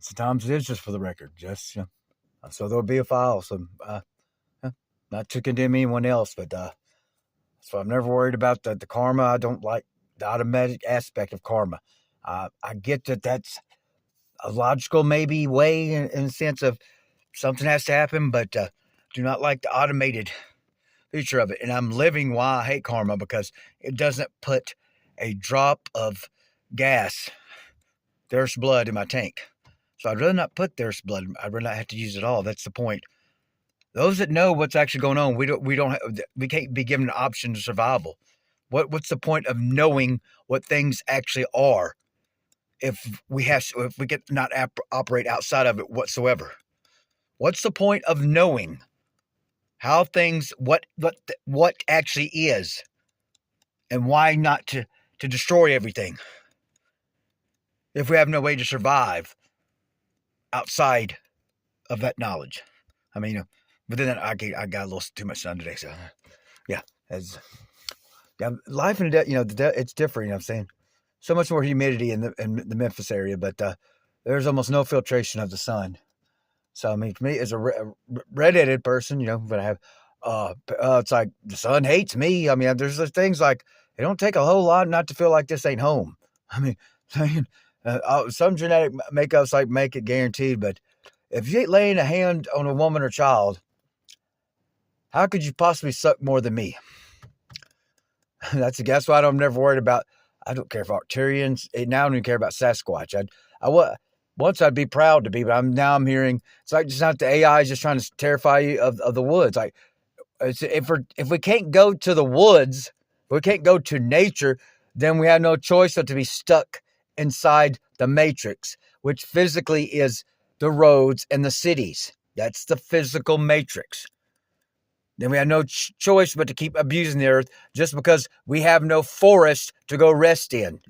Sometimes it is just for the record, just so there'll be a file. So not to condemn anyone else, but so I'm never worried about the karma. I don't like the automatic aspect of karma. I get that that's a logical maybe way in the sense of something has to happen, but do not like the automated feature of it. And I'm living why I hate karma, because it doesn't put a drop of gas, there's blood in my tank. So I'd rather not put there's blood. I'd rather not have to use it all. That's the point. Those that know what's actually going on, we can't be given an option to survival. What's the point of knowing what things actually are if we get not operate outside of it whatsoever? What's the point of knowing how things what actually is, and why not to destroy everything if we have no way to survive outside of that knowledge? I mean, but then I got a little too much done today, so yeah, life and death. It's different. I'm saying so much more humidity in the Memphis area, but there's almost no filtration of the sun. So I mean, for me as a redheaded person, but I have it's like the sun hates me. I mean, there's things like it don't take a whole lot not to feel like this ain't home. I mean, some genetic makeups like make it guaranteed, but if you ain't laying a hand on a woman or child, how could you possibly suck more than me? That's why I'm never worried about. I don't care for Arcturians. Now I don't even care about Sasquatch. Once I'd be proud to be, but I'm hearing it's like just not the AI is just trying to terrify you of the woods. Like if we can't go to the woods, if we can't go to nature, then we have no choice but to be stuck inside the matrix, which physically is the roads and the cities. That's the physical matrix. Then we have no choice but to keep abusing the earth just because we have no forest to go rest in.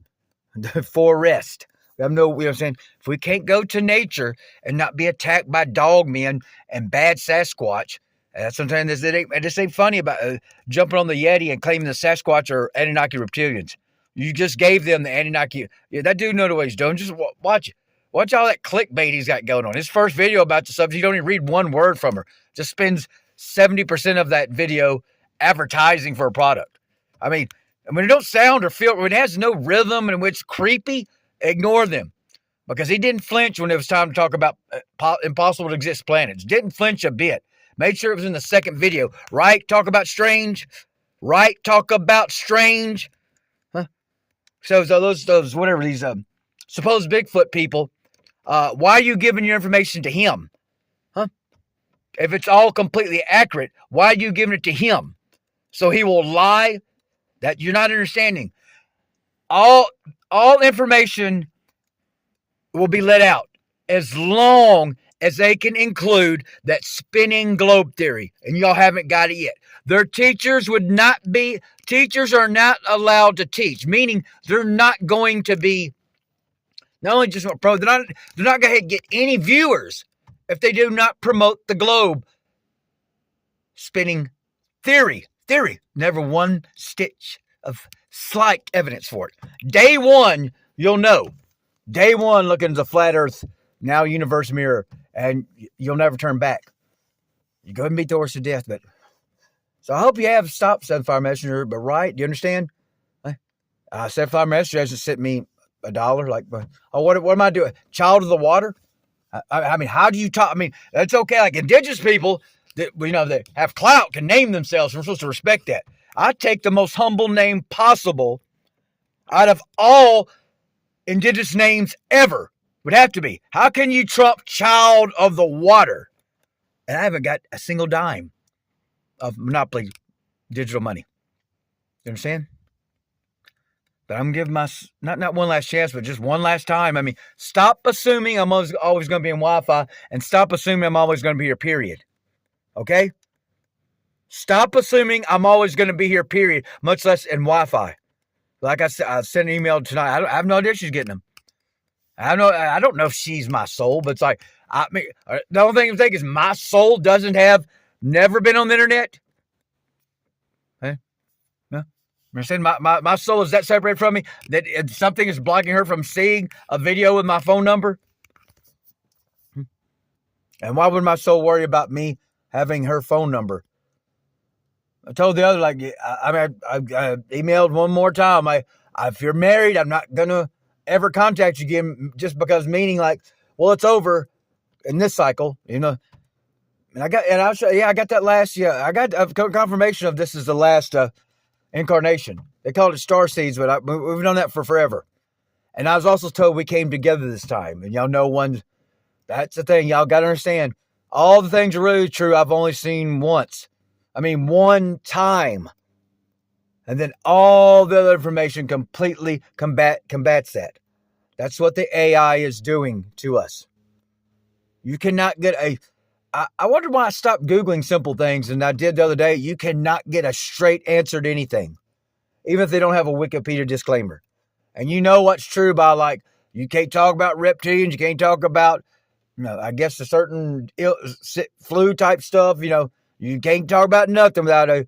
Forest. We have no, you know what I'm saying? If we can't go to nature and not be attacked by dogmen and bad Sasquatch, sometimes this ain't funny about jumping on the Yeti and claiming the Sasquatch are Anunnaki reptilians. You just gave them the Anunnaki. Yeah, that dude knows what he's doing. Just watch it. Watch all that clickbait he's got going on. His first video about the subject, you don't even read one word from her. Just spends 70% of that video advertising for a product. I mean, when it don't sound or feel, when it has no rhythm and when it's creepy, ignore them. Because he didn't flinch when it was time to talk about impossible to exist planets. Didn't flinch a bit. Made sure it was in the second video. Right? Talk about strange. Right? Talk about strange. Huh? So those whatever these supposed Bigfoot people, why are you giving your information to him? Huh? If it's all completely accurate, why are you giving it to him? So he will lie? That you're not understanding. All information will be let out as long as they can include that spinning globe theory, and y'all haven't got it yet. Their teachers teachers are not allowed to teach, meaning they're not going to be, not only just pro, they're not going to get any viewers if they do not promote the globe spinning theory. Never one stitch of slight evidence for it. Day one, you'll know. Day one, look into the flat earth, now universe mirror, and you'll never turn back. You go ahead and beat the horse to death, but so I hope you have stopped Sunfire Messenger, but right, do you understand? Sunfire Messenger hasn't sent me $1. Like, what am I doing? Child of the water? I mean, how do you talk? I mean, that's okay. Like indigenous people that that have clout can name themselves. We're supposed to respect that. I take the most humble name possible out of all indigenous names ever. Would have to be. How can you trump child of the water? And I haven't got a single dime of Monopoly digital money. You understand? But I'm giving not one last chance, but just one last time. I mean, stop assuming I'm always going to be in Wi-Fi, and stop assuming I'm always going to be here, period. Okay? Stop assuming I'm always going to be here, period, much less in Wi-Fi. Like I said, I sent an email tonight. I have no idea she's getting them. I don't know if she's my soul, but it's like, I mean, the only thing I'm thinking is my soul never been on the internet. Huh? No. I'm saying my soul is that separated from me that something is blocking her from seeing a video with my phone number. And why would my soul worry about me having her phone number? I told the other, like, I emailed one more time. If you're married, I'm not gonna ever contact you again, just because, meaning like, well, it's over in this cycle, you know. And I got that last, I got a confirmation of this is the last incarnation. They called it star seeds, but we've done that for forever. And I was also told we came together this time. And y'all know that's the thing. Y'all got to understand. All the things are really true. I've only seen once. I mean, one time. And then all the other information completely combats that. That's what the AI is doing to us. You cannot get I wonder why I stopped Googling simple things, and I did the other day. You cannot get a straight answer to anything, even if they don't have a Wikipedia disclaimer. And you know what's true by, like, you can't talk about reptilians, you can't talk about, I guess a certain flu type stuff, you can't talk about nothing without a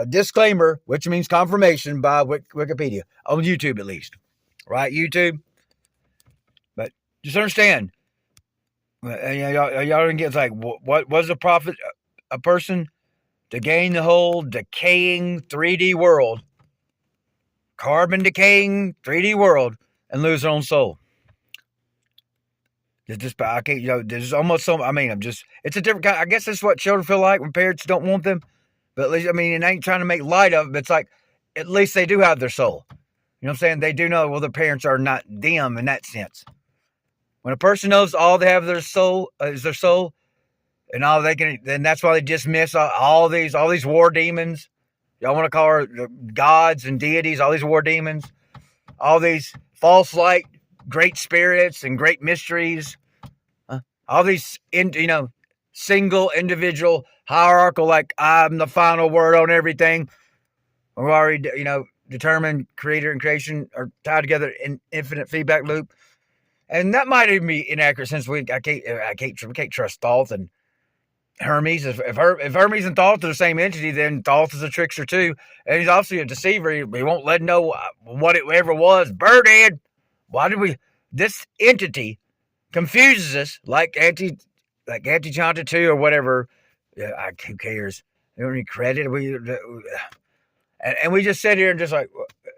disclaimer, which means confirmation by Wikipedia, on YouTube at least. Right, YouTube? But just understand, y'all don't get, like, what was a profit a person to gain the whole decaying 3D world, carbon decaying 3D world, and lose their own soul? I can't, there's almost so, it's a different kind. I guess that's what children feel like when parents don't want them. But at least, it ain't trying to make light of it, but it's like, at least they do have their soul. You know what I'm saying? They do know, well, their parents are not them in that sense. When a person knows all they have is their soul, and all they can, then that's why they dismiss all these war demons. Y'all want to call her gods and deities, all these war demons, all these false light, great spirits and great mysteries, all these, single individual hierarchical, like, I'm the final word on everything. We're already, determined creator and creation are tied together in infinite feedback loop. And that might even be inaccurate, since we can't trust Thoth and Hermes. If Hermes and Thoth are the same entity, then Thoth is a trickster too, and he's obviously a deceiver. He won't let know what it ever was. Birdhead. Why did this entity confuses us, like Anti-Chanta 2 or whatever. Who cares? They don't need credit. And we just sit here and just like,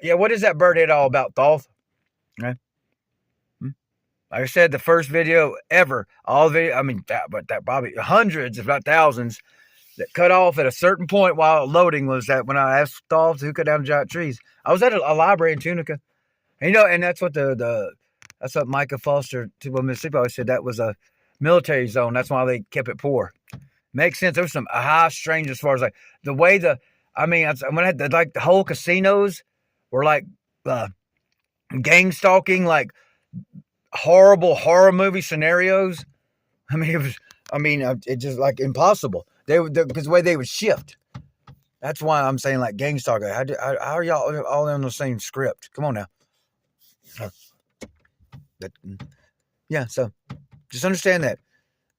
what is that birdhead all about, Thoth? Right? Like I said, the first video ever, that probably hundreds, if not thousands, that cut off at a certain point while loading, was that when I asked Thoth who cut down giant trees. I was at a library in Tunica. And that's what that's what Micah Foster, Tupelo, Mississippi, always said. That was a military zone. That's why they kept it poor. Makes sense. There was some high strange as far as, like, the way when I had the whole casinos were like gang stalking, like horrible horror movie scenarios. It's just like impossible. Because the way they would shift. That's why I'm saying, like, gang stalking. How are y'all all on the same script? Come on now. So just understand that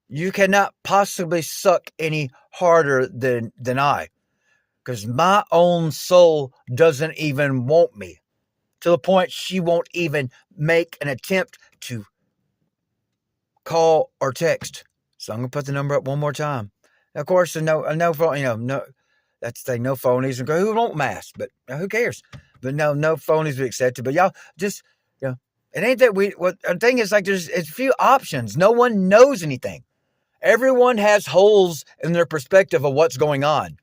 you cannot possibly suck any harder than I, because my own soul doesn't even want me, to the point she won't even make an attempt to call or text. So I'm gonna put the number up one more time. Of course, no phone. That's the thing. No phonies. And who won't mask? But who cares? But no phonies be accepted. But y'all just, it ain't that the thing is, like, it's a few options. No one knows anything. Everyone has holes in their perspective of what's going on.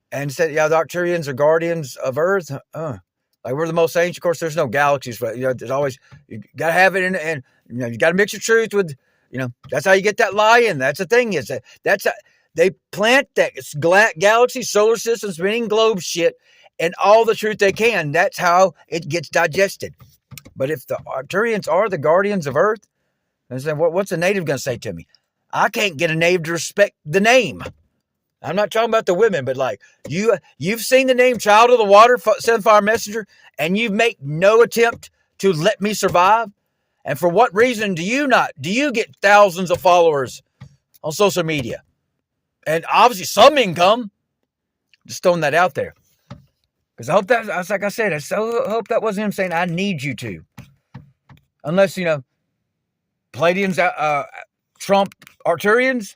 And said, the Arcturians are guardians of Earth. Like, we're the most ancient. Of course, there's no galaxies, but there's always, you got to have it in, and you got to mix your truth with, that's how you get that lie-in. That's the thing, is they plant that galaxy, solar system, spinning globe shit, and all the truth they can. That's how it gets digested. But if the Arcturians are the guardians of Earth, I said, what's a native going to say to me? I can't get a native to respect the name. I'm not talking about the women, but, like, you've seen the name Child of the Water, Seven Fire Messenger, and you make no attempt to let me survive. And for what reason do you not? Do you get thousands of followers on social media? And obviously some income. Just throwing that out there. Because I hope that's like I said, I hope that wasn't him saying, I need you to. Unless, Palladians trump Arcturians?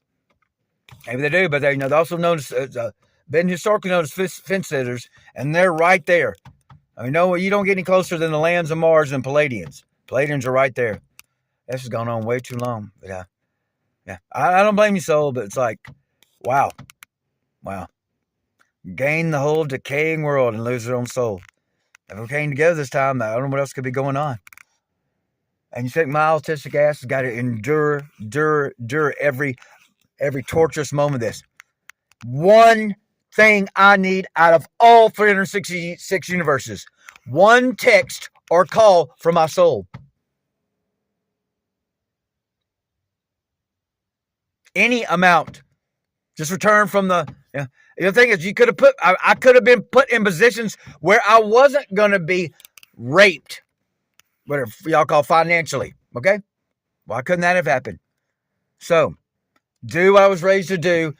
Maybe they do, but they're also known as been historically known as fence sitters, and they're right there. I mean, no, you don't get any closer than the lands of Mars and Palladians. Palladians are right there. This has gone on way too long, but yeah, I don't blame you, soul, but it's like, wow. Gain the whole decaying world and lose their own soul. If we came together this time, I don't know what else could be going on. And you think my autistic ass has got to endure every torturous moment of this. One thing I need out of all 366 universes. One text or call from my soul. Any amount. Just return from the... The thing is, I could have been put in positions where I wasn't going to be raped. Whatever y'all call financially. Okay? Why couldn't that have happened? So, do what I was raised to do.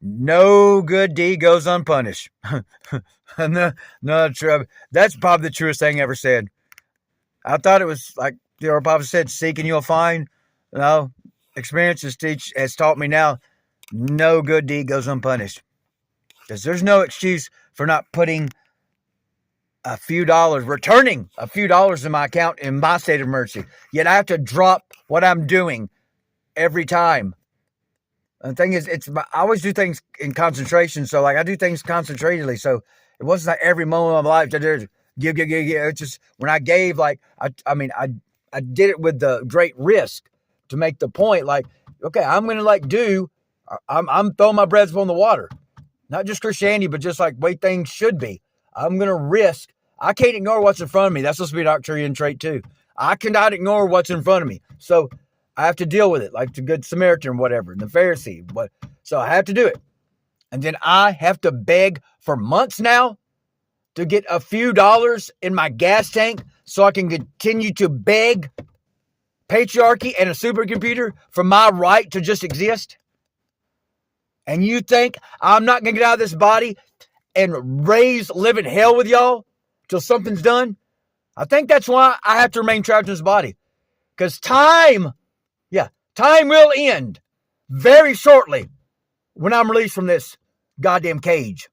No good deed goes unpunished. No, that's probably the truest thing ever said. I thought it was like our Papa said, seek and you'll find. No, experience has taught me now, no good deed goes unpunished. Because there's no excuse for not putting returning a few dollars in my account in my state of emergency. Yet I have to drop what I'm doing every time. And the thing is, I always do things in concentration. So like I do things concentratedly. So it wasn't like every moment of my life that there's give. It's just when I gave, like, I did it with the great risk to make the point, like, okay, I'm going to I'm throwing my breads on the water. Not just Christianity, but just like way things should be. I'm going to risk. I can't ignore what's in front of me. That's supposed to be an Arcturian trait too. I cannot ignore what's in front of me. So I have to deal with it, like the Good Samaritan, whatever, the Pharisee. So I have to do it. And then I have to beg for months now to get a few dollars in my gas tank so I can continue to beg patriarchy and a supercomputer for my right to just exist. And you think I'm not going to get out of this body and live in hell with y'all till something's done? I think that's why I have to remain trapped in this body. Because time will end very shortly when I'm released from this goddamn cage.